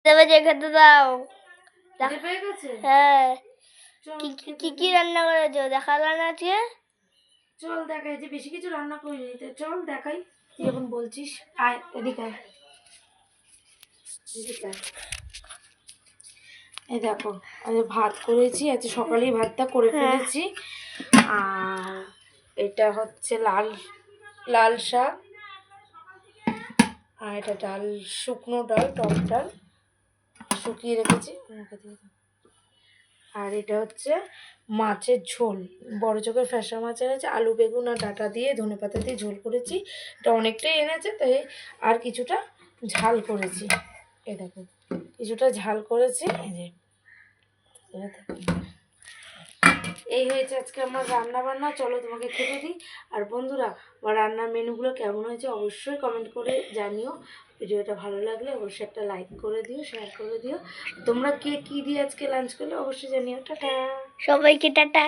তবে যে খেতে দাও। পেয়ে গেছে? হ্যাঁ। কি রান্না করেছো দেখালো না আজকে? চল দেখাই, যে বেশি কিছু রান্না করিনি, চল দেখাই। তুই যখন বলছিস আয় এদিকে আয়। এই দেখো আজ ভাত করেছি, আজ সকালেই ভাতটা করে ফেলেছি। আর এটা হচ্ছে লাল শাক, আর এটা ডাল, শুকনো ডাল, টক ডাল শুকিয়ে রেখেছি। আর এটা হচ্ছে মাছের ঝোল, বড় চোখের ফ্যাসা মাছ এনেছে, আলু বেগুন আর ডাঁটা দিয়ে ধনেপাতা দিয়ে ঝোল করেছি। এটা অনেকটাই এনেছে, তাই আর কিছুটা ঝাল করেছি। এই দেখো কিছুটা ঝাল করেছি। এই হয়েছে আজকে আমার রান্না বান্না। চলো তোমাকে খেতে দিই। আর বন্ধুরা, আমার রান্নার মেনুগুলো কেমন হয়েছে অবশ্যই কমেন্ট করে জানিও। ভিডিওটা ভালো লাগলে অবশ্যই একটা লাইক করে দিও, শেয়ার করে দিও। তোমরা কে কী দিয়ে আজকে লাঞ্চ করলে অবশ্যই জানিও। টাটা, সবাইকে টাটা।